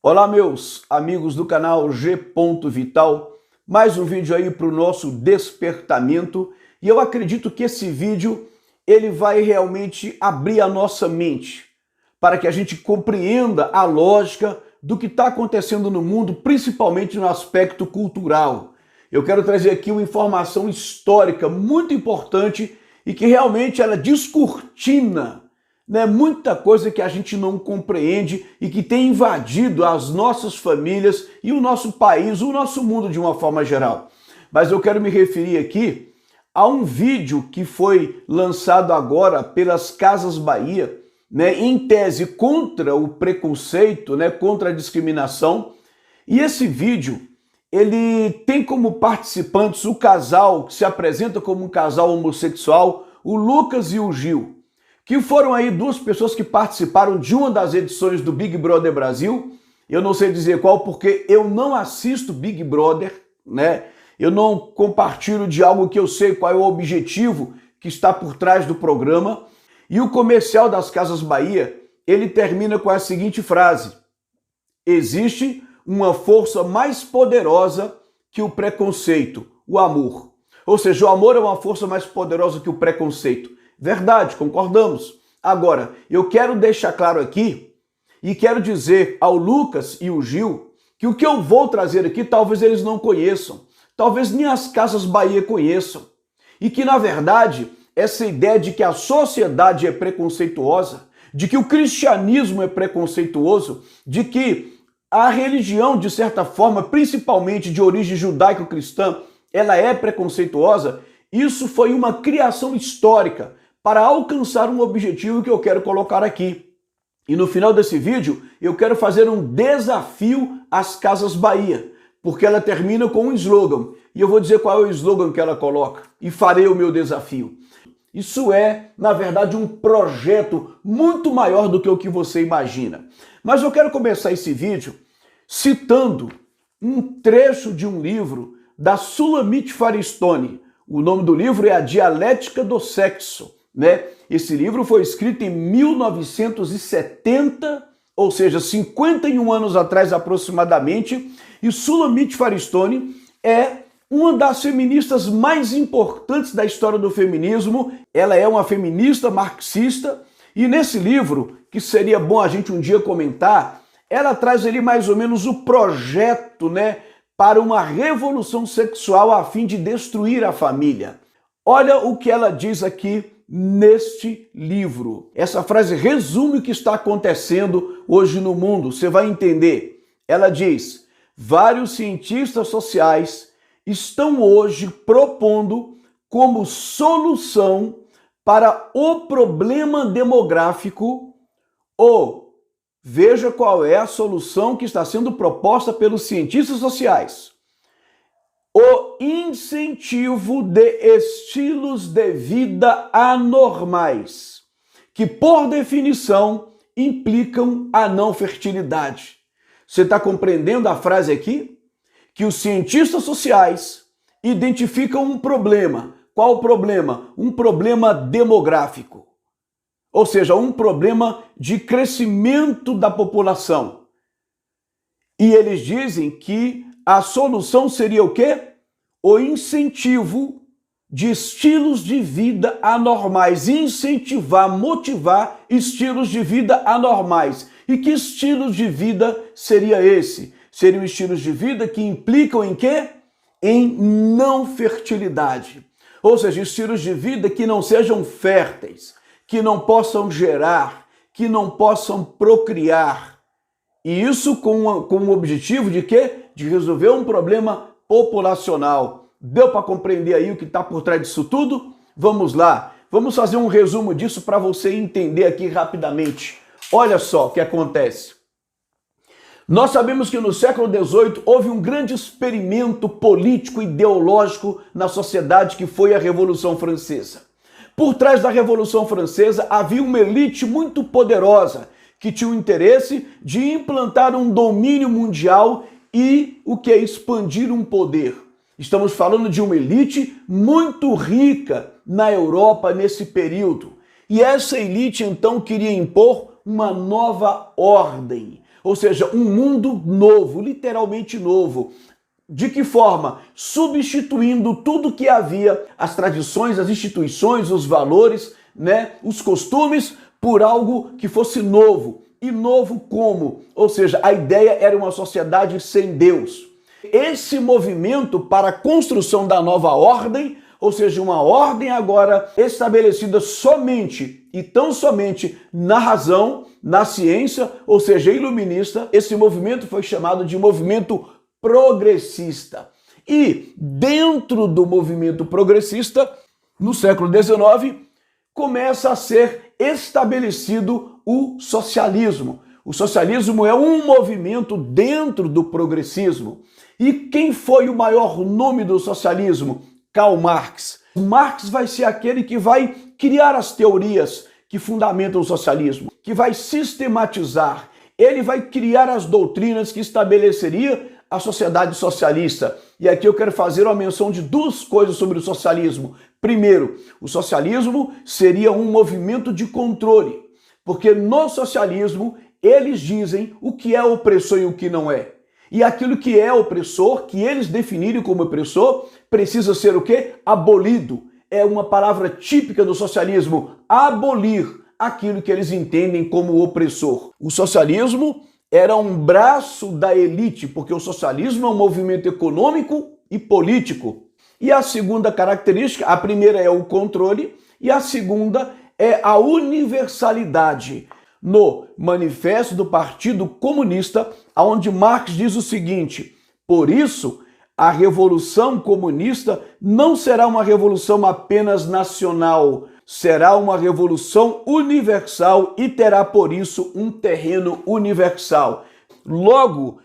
Olá, meus amigos do canal G. Vital, mais um vídeo aí para o nosso despertamento, e eu acredito que esse vídeo ele vai realmente abrir a nossa mente para que a gente compreenda a lógica do que está acontecendo no mundo, principalmente no aspecto cultural. Eu quero trazer aqui uma informação histórica muito importante e que realmente ela descortina muita coisa que a gente não compreende e que tem invadido as nossas famílias e o nosso país, o nosso mundo de uma forma geral. Mas eu quero me referir aqui a um vídeo que foi lançado agora pelas Casas Bahia, em tese contra o preconceito, contra a discriminação. E esse vídeo, ele tem como participantes o casal que se apresenta como um casal homossexual, o Lucas e o Gil, que foram aí duas pessoas que participaram de uma das edições do Big Brother Brasil. Eu não sei dizer qual, porque eu não assisto Big Brother, Eu não compartilho de algo que eu sei qual é o objetivo que está por trás do programa. E o comercial das Casas Bahia, ele termina com a seguinte frase: existe uma força mais poderosa que o preconceito, o amor. Ou seja, o amor é uma força mais poderosa que o preconceito. Verdade, concordamos. Agora, eu quero deixar claro aqui e quero dizer ao Lucas e ao Gil que o que eu vou trazer aqui talvez eles não conheçam, talvez nem as Casas Bahia conheçam. E que, na verdade, essa ideia de que a sociedade é preconceituosa, de que o cristianismo é preconceituoso, de que a religião, de certa forma, principalmente de origem judaico-cristã, ela é preconceituosa, isso foi uma criação histórica para alcançar um objetivo que eu quero colocar aqui. E no final desse vídeo, eu quero fazer um desafio às Casas Bahia, porque ela termina com um slogan. E eu vou dizer qual é o slogan que ela coloca. E farei o meu desafio. Isso é, na verdade, um projeto muito maior do que o que você imagina. Mas eu quero começar esse vídeo citando um trecho de um livro da Shulamit Firestone. O nome do livro é A Dialética do Sexo. Esse livro foi escrito em 1970, ou seja, 51 anos atrás aproximadamente, e Shulamit Firestone é uma das feministas mais importantes da história do feminismo. Ela é uma feminista marxista, e nesse livro, que seria bom a gente um dia comentar, ela traz ali mais ou menos o projeto, para uma revolução sexual a fim de destruir a família. Olha o que ela diz aqui neste livro. Essa frase resume o que está acontecendo hoje no mundo, você vai entender. Ela diz: vários cientistas sociais estão hoje propondo como solução para o problema demográfico, veja qual é a solução que está sendo proposta pelos cientistas sociais: o incentivo de estilos de vida anormais, que por definição implicam a não fertilidade. Você está compreendendo a frase aqui? Que os cientistas sociais identificam um problema. Qual o problema? Um problema demográfico. Ou seja, um problema de crescimento da população. E eles dizem que a solução seria o quê? O incentivo de estilos de vida anormais. Incentivar, motivar estilos de vida anormais. E que estilos de vida seria esse? Seriam estilos de vida que implicam em quê? Em não fertilidade. Ou seja, estilos de vida que não sejam férteis, que não possam gerar, que não possam procriar. E isso com o objetivo de quê? De resolver um problema populacional. Deu para compreender aí o que está por trás disso tudo? Vamos lá. Vamos fazer um resumo disso para você entender aqui rapidamente. Olha só o que acontece. Nós sabemos que no século XVIII houve um grande experimento político ideológico na sociedade, que foi a Revolução Francesa. Por trás da Revolução Francesa havia uma elite muito poderosa que tinha o interesse de implantar um domínio mundial e o que é expandir um poder. Estamos falando de uma elite muito rica na Europa nesse período. E essa elite então queria impor uma nova ordem. ou seja, um mundo novo, literalmente novo. De que forma? Substituindo tudo que havia, as tradições, as instituições, os valores, né, os costumes, por algo que fosse novo. E novo como? Ou seja, a ideia era uma sociedade sem Deus. Esse movimento para a construção da nova ordem, ou seja, uma ordem agora estabelecida somente e tão somente na razão, na ciência, ou seja, iluminista, esse movimento foi chamado de movimento progressista. E dentro do movimento progressista, no século XIX, começa a ser estabelecido o socialismo. O socialismo é um movimento dentro do progressismo. E quem foi o maior nome do socialismo? Karl Marx. Marx vai ser aquele que vai criar as teorias que fundamentam o socialismo, que vai sistematizar. Ele vai criar as doutrinas que estabeleceria a sociedade socialista. E aqui eu quero fazer uma menção de duas coisas sobre o socialismo. Primeiro, o socialismo seria um movimento de controle, porque no socialismo eles dizem o que é opressor e o que não é. E aquilo que é opressor, que eles definirem como opressor, precisa ser o quê? Abolido. É uma palavra típica do socialismo, abolir aquilo que eles entendem como opressor. O socialismo era um braço da elite, porque o socialismo é um movimento econômico e político. E a segunda característica, a primeira é o controle e a segunda é a universalidade. No Manifesto do Partido Comunista, onde Marx diz o seguinte: por isso, a Revolução Comunista não será uma revolução apenas nacional, será uma revolução universal e terá, por isso, um terreno universal. Logo,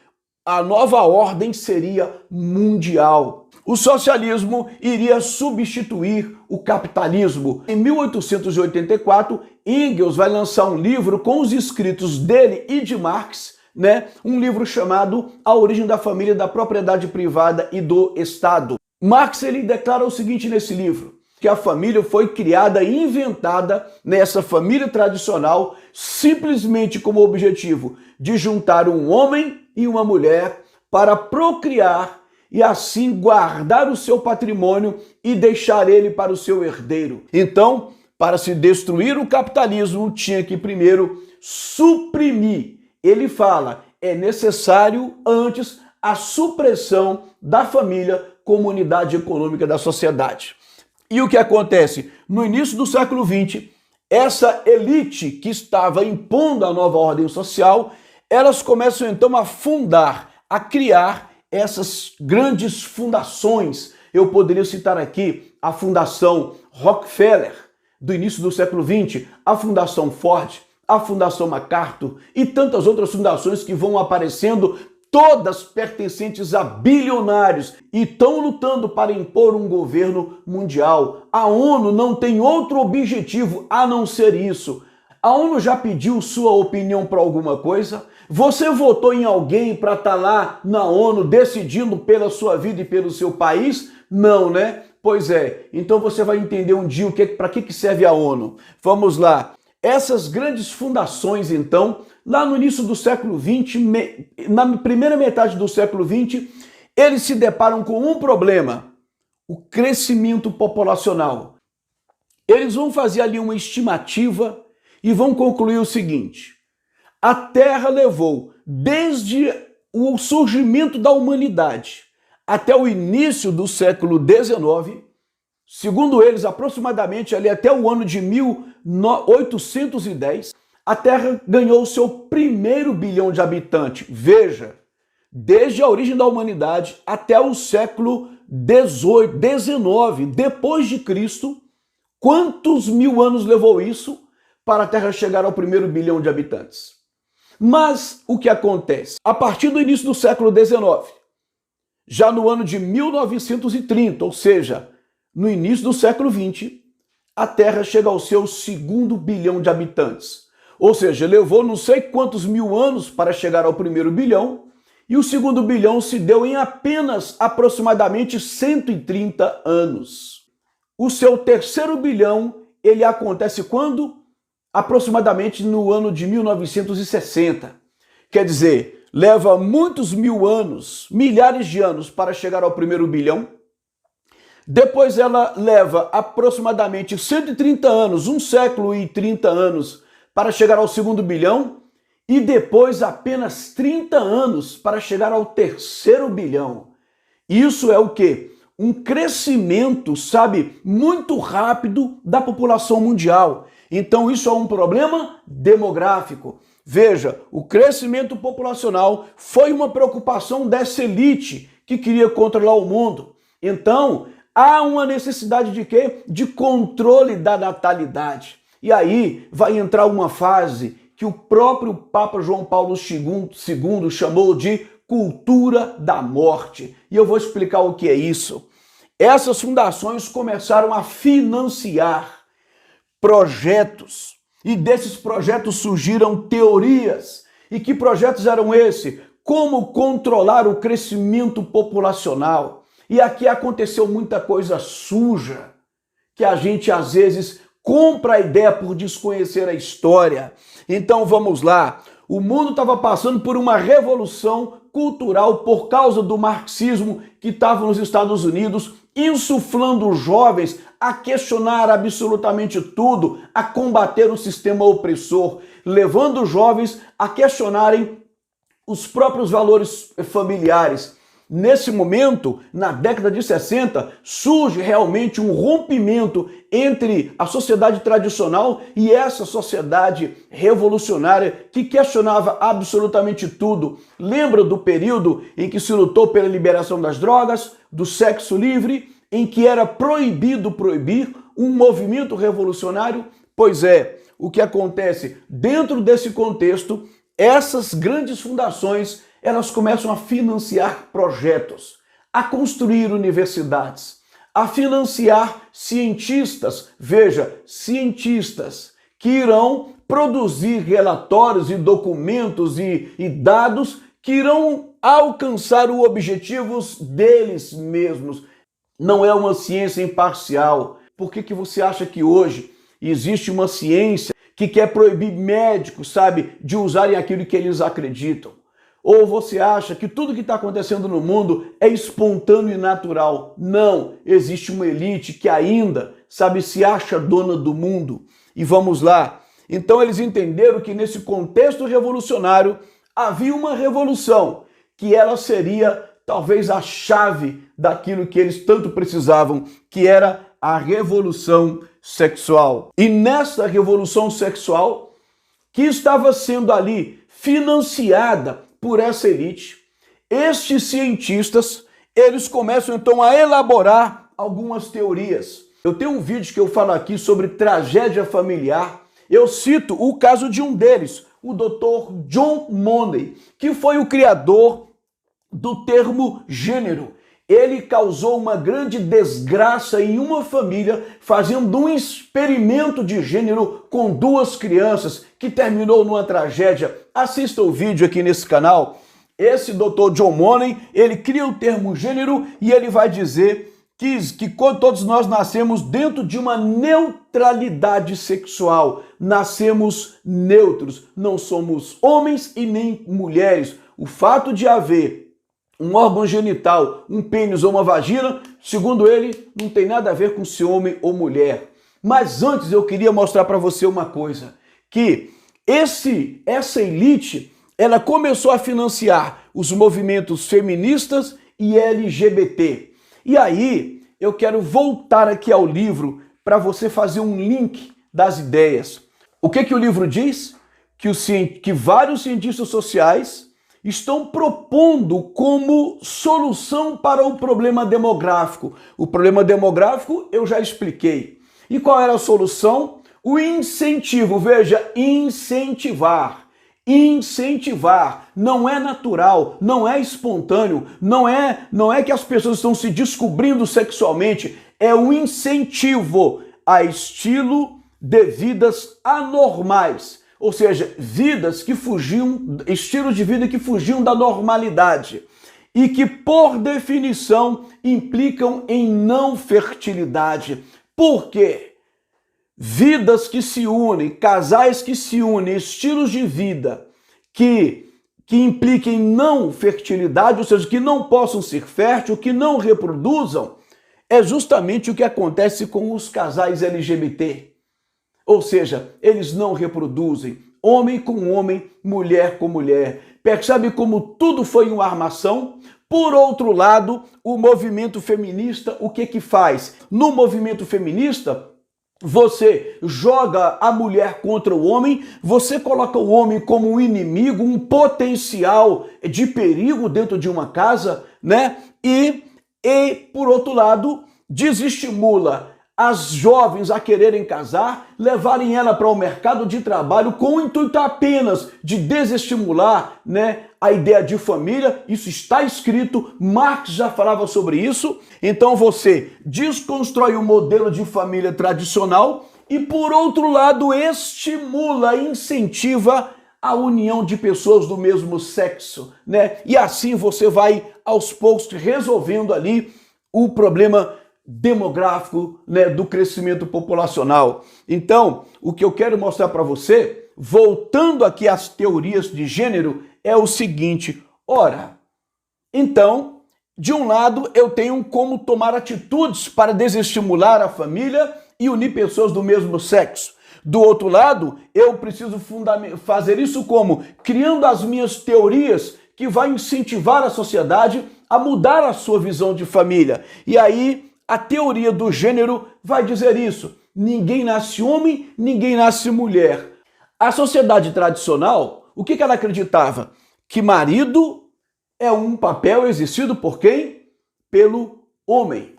a nova ordem seria mundial. O socialismo iria substituir o capitalismo. Em 1884, Engels vai lançar um livro com os escritos dele e de Marx, né? Um livro chamado A Origem da Família, da Propriedade Privada e do Estado. Marx ele declara o seguinte nesse livro: que a família foi criada e inventada nessa família tradicional simplesmente com o objetivo de juntar um homem e uma mulher para procriar e assim guardar o seu patrimônio e deixar ele para o seu herdeiro. Então, para se destruir o capitalismo, tinha que primeiro suprimir. Ele fala, é necessário antes a supressão da família como unidade econômica da sociedade. E o que acontece? No início do século XX, essa elite que estava impondo a nova ordem social, elas começam então a fundar, a criar essas grandes fundações. Eu poderia citar aqui a Fundação Rockefeller, do início do século XX, a Fundação Ford, a Fundação MacArthur e tantas outras fundações que vão aparecendo, todas pertencentes a bilionários e estão lutando para impor um governo mundial. A ONU não tem outro objetivo a não ser isso. A ONU já pediu sua opinião para alguma coisa? Você votou em alguém para estar lá na ONU decidindo pela sua vida e pelo seu país? Não, né? Pois é. Então você vai entender um dia para que serve a ONU. Vamos lá. Essas grandes fundações, então, lá no início do século XX, na primeira metade do século XX, eles se deparam com um problema: o crescimento populacional. Eles vão fazer ali uma estimativa e vão concluir o seguinte: a Terra levou, desde o surgimento da humanidade até o início do século XIX, segundo eles, aproximadamente ali até o ano de 1810, a Terra ganhou o seu primeiro bilhão de habitantes. Veja, desde a origem da humanidade até o século XIX, depois de Cristo, quantos mil anos levou isso para a Terra chegar ao primeiro bilhão de habitantes? Mas o que acontece? A partir do início do século XIX, já no ano de 1930, ou seja, no início do século XX, a Terra chega ao seu segundo bilhão de habitantes. Ou seja, levou não sei quantos mil anos para chegar ao primeiro bilhão, e o segundo bilhão se deu em apenas aproximadamente 130 anos. O seu terceiro bilhão, ele acontece quando? Aproximadamente no ano de 1960. Quer dizer, leva muitos mil anos, milhares de anos para chegar ao primeiro bilhão. Depois ela leva aproximadamente 130 anos, 1 século e 30 anos, para chegar ao segundo bilhão. E depois apenas 30 anos para chegar ao terceiro bilhão. Isso é o quê? Um crescimento, sabe, muito rápido da população mundial. Então isso é um problema demográfico. Veja, o crescimento populacional foi uma preocupação dessa elite que queria controlar o mundo. Então, há uma necessidade de quê? De controle da natalidade. E aí vai entrar uma fase que o próprio Papa João Paulo II chamou de cultura da morte. E eu vou explicar o que é isso. Essas fundações começaram a financiar projetos, e desses projetos surgiram teorias. E que projetos eram esses? Como controlar o crescimento populacional. E aqui aconteceu muita coisa suja, que a gente às vezes compra a ideia por desconhecer a história. Então vamos lá. O mundo estava passando por uma revolução cultural por causa do marxismo que estava nos Estados Unidos, insuflando os jovens a questionar absolutamente tudo, a combater o sistema opressor, levando os jovens a questionarem os próprios valores familiares. Nesse momento, na década de 60, surge realmente um rompimento entre a sociedade tradicional e essa sociedade revolucionária que questionava absolutamente tudo. Lembra do período em que se lutou pela liberação das drogas, do sexo livre, em que era proibido proibir um movimento revolucionário? Pois é, o que acontece dentro desse contexto, essas grandes fundações elas começam a financiar projetos, a construir universidades, a financiar cientistas, veja, cientistas que irão produzir relatórios e documentos e dados que irão alcançar os objetivos deles mesmos. Não é uma ciência imparcial. Por que você acha que hoje existe uma ciência que quer proibir médicos, sabe, de usarem aquilo que eles acreditam? Ou você acha que tudo que está acontecendo no mundo é espontâneo e natural? Não, existe uma elite que ainda, sabe, se acha dona do mundo. E vamos lá. Então eles entenderam que nesse contexto revolucionário havia uma revolução, que ela seria talvez a chave daquilo que eles tanto precisavam, que era a revolução sexual. E nessa revolução sexual, que estava sendo ali financiada por essa elite, estes cientistas, eles começam então a elaborar algumas teorias. Eu tenho um vídeo que eu falo aqui sobre tragédia familiar. Eu cito o caso de um deles, o Dr. John Money, que foi o criador do termo gênero. Ele causou uma grande desgraça em uma família, fazendo um experimento de gênero com 2 crianças, que terminou numa tragédia. Assista o vídeo aqui nesse canal. Esse Dr. John Money, ele cria o termo gênero e ele vai dizer que todos nós nascemos dentro de uma neutralidade sexual. Nascemos neutros, não somos homens e nem mulheres. O fato de haver um órgão genital, um pênis ou uma vagina, segundo ele, não tem nada a ver com se homem ou mulher. Mas antes eu queria mostrar para você uma coisa, que essa elite, ela começou a financiar os movimentos feministas e LGBT. E aí eu quero voltar aqui ao livro para você fazer um link das ideias. O que o livro diz? Que vários cientistas sociais estão propondo como solução para o problema demográfico. O problema demográfico eu já expliquei. E qual era a solução? O incentivo. Veja, incentivar. Incentivar. Não é natural, não é espontâneo, não é que as pessoas estão se descobrindo sexualmente. É um incentivo a estilo de vidas anormais. Ou seja, estilos de vida que fugiam da normalidade e que, por definição, implicam em não fertilidade. Por quê? Vidas que se unem, casais que se unem, estilos de vida que que impliquem não fertilidade, ou seja, que não possam ser férteis, que não reproduzam, é justamente o que acontece com os casais LGBT. Ou seja, eles não reproduzem, homem com homem, mulher com mulher. Percebe como tudo foi uma armação? Por outro lado, o movimento feminista, o que faz? No movimento feminista, você joga a mulher contra o homem, você coloca o homem como um inimigo, um potencial de perigo dentro de uma casa, né? E por outro lado, desestimula as jovens a quererem casar, levarem ela para o mercado de trabalho com o intuito apenas de desestimular, né, a ideia de família. Isso está escrito, Marx já falava sobre isso. Então você desconstrói o modelo de família tradicional e, por outro lado, estimula, incentiva a união de pessoas do mesmo sexo, né? E assim você vai, aos poucos, resolvendo ali o problema demográfico, né, do crescimento populacional. Então, o que eu quero mostrar para você, voltando aqui às teorias de gênero, é o seguinte: ora, então, de um lado eu tenho como tomar atitudes para desestimular a família e unir pessoas do mesmo sexo. Do outro lado, eu preciso fazer isso como? Criando as minhas teorias que vai incentivar a sociedade a mudar a sua visão de família. E aí, a teoria do gênero vai dizer isso: ninguém nasce homem, ninguém nasce mulher. A sociedade tradicional, o que ela acreditava? Que marido é um papel exercido por quem? Pelo homem.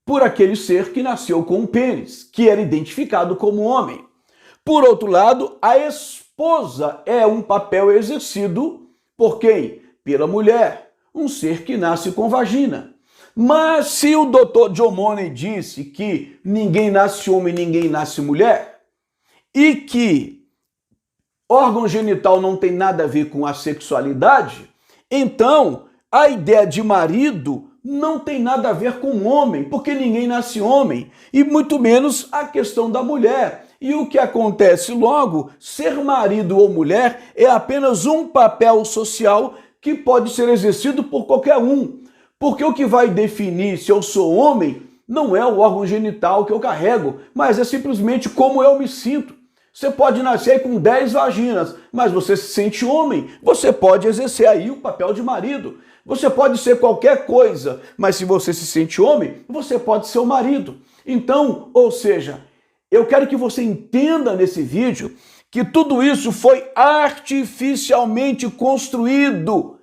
Por aquele ser que nasceu com um pênis, que era identificado como homem. Por outro lado, a esposa é um papel exercido por quem? Pela mulher, um ser que nasce com vagina. Mas se o Dr. John Money disse que ninguém nasce homem, ninguém nasce mulher, e que órgão genital não tem nada a ver com a sexualidade, então a ideia de marido não tem nada a ver com homem, porque ninguém nasce homem, e muito menos a questão da mulher. E o que acontece logo? Ser marido ou mulher é apenas um papel social que pode ser exercido por qualquer um. Porque o que vai definir se eu sou homem não é o órgão genital que eu carrego, mas é simplesmente como eu me sinto. Você pode nascer com 10 vaginas, mas você se sente homem, você pode exercer aí o papel de marido. Você pode ser qualquer coisa, mas se você se sente homem, você pode ser o marido. Então, ou seja, eu quero que você entenda nesse vídeo que tudo isso foi artificialmente construído.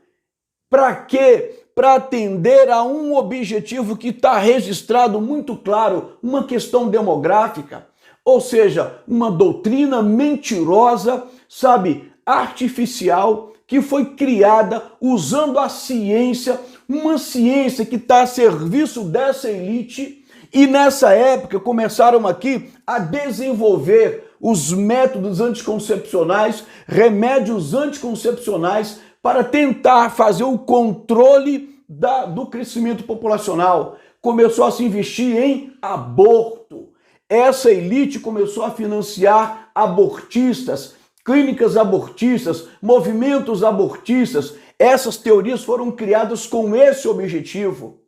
Para quê? Para atender a um objetivo que está registrado muito claro, uma questão demográfica, ou seja, uma doutrina mentirosa, sabe, artificial, que foi criada usando a ciência, uma ciência que está a serviço dessa elite, e nessa época começaram aqui a desenvolver os métodos anticoncepcionais, remédios anticoncepcionais, para tentar fazer o controle do crescimento populacional. Começou a se investir em aborto. Essa elite começou a financiar abortistas, clínicas abortistas, movimentos abortistas. Essas teorias foram criadas com esse objetivo.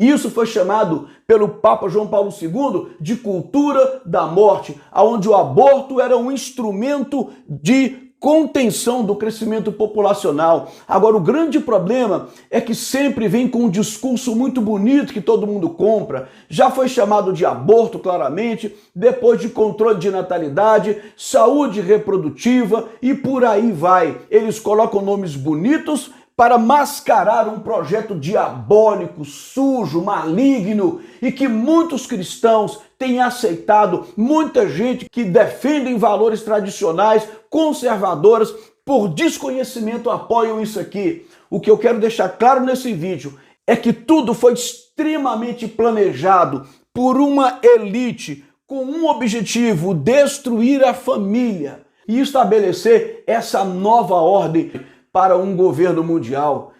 Isso foi chamado pelo Papa João Paulo II de cultura da morte, onde o aborto era um instrumento de contenção do crescimento populacional. Agora, o grande problema é que sempre vem com um discurso muito bonito que todo mundo compra. Já foi chamado de aborto, claramente, depois de controle de natalidade, saúde reprodutiva e por aí vai. Eles colocam nomes bonitos para mascarar um projeto diabólico, sujo, maligno e que muitos cristãos têm aceitado, muita gente que defendem valores tradicionais, conservadoras, por desconhecimento apoiam isso aqui. O que eu quero deixar claro nesse vídeo é que tudo foi extremamente planejado por uma elite com um objetivo: destruir a família e estabelecer essa nova ordem para um governo mundial.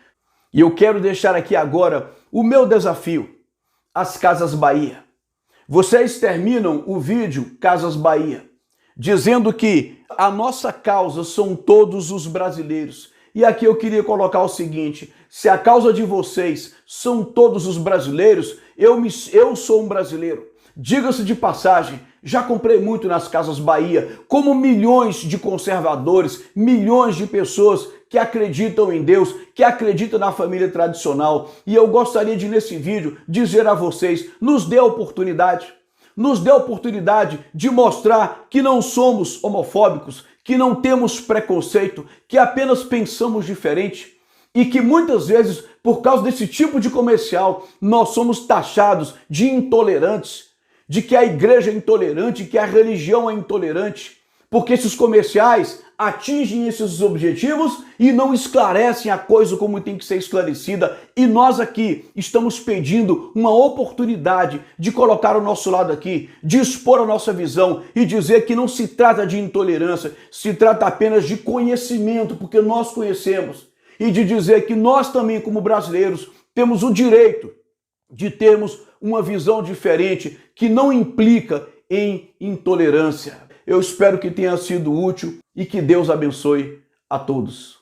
E eu quero deixar aqui agora o meu desafio: as Casas Bahia. Vocês terminam o vídeo Casas Bahia. dizendo que a nossa causa são todos os brasileiros. E aqui eu queria colocar o seguinte: se a causa de vocês são todos os brasileiros, eu sou um brasileiro. Diga-se de passagem, já comprei muito nas Casas Bahia, como milhões de conservadores, milhões de pessoas que acreditam em Deus, que acreditam na família tradicional. E eu gostaria de, nesse vídeo, dizer a vocês, nos dê a oportunidade. Nos dê a oportunidade de mostrar que não somos homofóbicos, que não temos preconceito, que apenas pensamos diferente e que muitas vezes, por causa desse tipo de comercial, nós somos taxados de intolerantes, de que a igreja é intolerante, que a religião é intolerante, porque esses comerciais atingem esses objetivos e não esclarecem a coisa como tem que ser esclarecida. E nós aqui estamos pedindo uma oportunidade de colocar o nosso lado aqui, de expor a nossa visão e dizer que não se trata de intolerância, se trata apenas de conhecimento, porque nós conhecemos, e de dizer que nós também, como brasileiros, temos o direito de termos uma visão diferente que não implica em intolerância. Eu espero que tenha sido útil e que Deus abençoe a todos.